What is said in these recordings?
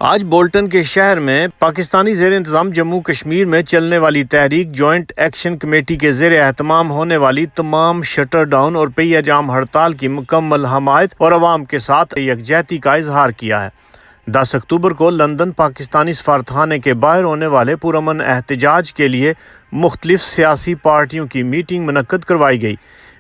آج بولٹن کے شہر میں پاکستانی زیر انتظام جموں کشمیر میں چلنے والی تحریک جوائنٹ ایکشن کمیٹی کے زیر اہتمام ہونے والی تمام شٹر ڈاؤن اور پہیہ جام ہڑتال کی مکمل حمایت اور عوام کے ساتھ یکجہتی کا اظہار کیا ہے۔ 10 اکتوبر کو لندن پاکستانی سفارتخانے کے باہر ہونے والے پرامن احتجاج کے لیے مختلف سیاسی پارٹیوں کی میٹنگ منعقد کروائی گئی۔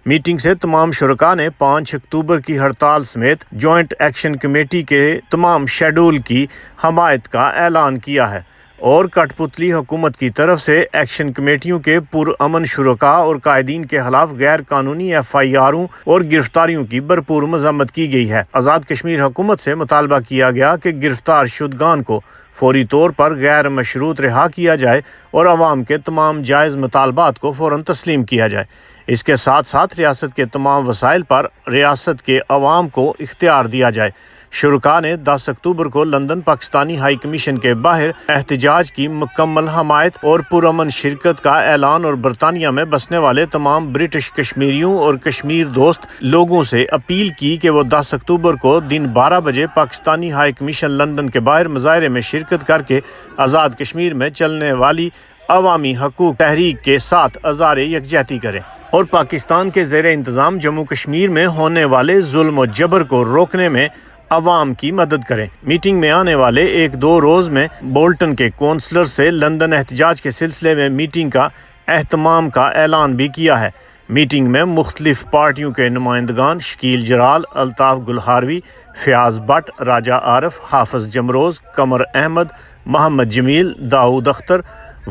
میٹنگ سے تمام شرکاء نے 5 اکتوبر کی ہڑتال سمیت جوائنٹ ایکشن کمیٹی کے تمام شیڈول کی حمایت کا اعلان کیا ہے اور کٹ پتلی حکومت کی طرف سے ایکشن کمیٹیوں کے پرامن شرکاء اور قائدین کے خلاف غیر قانونی FIRوں اور گرفتاریوں کی بھرپور مذمت کی گئی ہے۔ آزاد کشمیر حکومت سے مطالبہ کیا گیا کہ گرفتار شدگان کو فوری طور پر غیر مشروط رہا کیا جائے اور عوام کے تمام جائز مطالبات کو فوراً تسلیم کیا جائے۔ اس کے ساتھ ساتھ ریاست کے تمام وسائل پر ریاست کے عوام کو اختیار دیا جائے۔ شرکاء نے 10 اکتوبر کو لندن پاکستانی ہائی کمیشن کے باہر احتجاج کی مکمل حمایت اور پرامن شرکت کا اعلان اور برطانیہ میں بسنے والے تمام برٹش کشمیریوں اور کشمیر دوست لوگوں سے اپیل کی کہ وہ 10 اکتوبر کو دن 12 بجے پاکستانی ہائی کمیشن لندن کے باہر مظاہرے میں شرکت کر کے آزاد کشمیر میں چلنے والی عوامی حقوق تحریک کے ساتھ اظہار یکجہتی کریں اور پاکستان کے زیر انتظام جموں کشمیر میں ہونے والے ظلم و جبر کو روکنے میں عوام کی مدد کریں۔ میٹنگ میں آنے والے 1-2 روز میں بولٹن کے کونسلر سے لندن احتجاج کے سلسلے میں میٹنگ کا اہتمام کا اعلان بھی کیا ہے۔ میٹنگ میں مختلف پارٹیوں کے نمائندگان شکیل جرال، الطاف گلہاروی، فیاض بٹ، راجہ عارف، حافظ جمروز، قمر احمد، محمد جمیل، داؤد اختر،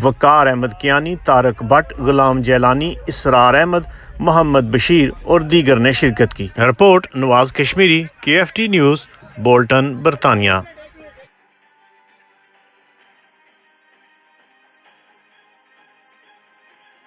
وقار احمد کیانی، طارق بٹ، غلام جیلانی، اسرار احمد، محمد بشیر اور دیگر نے شرکت کی۔ رپورٹ نواز کشمیری، KFT نیوز، بولٹن، برطانیہ۔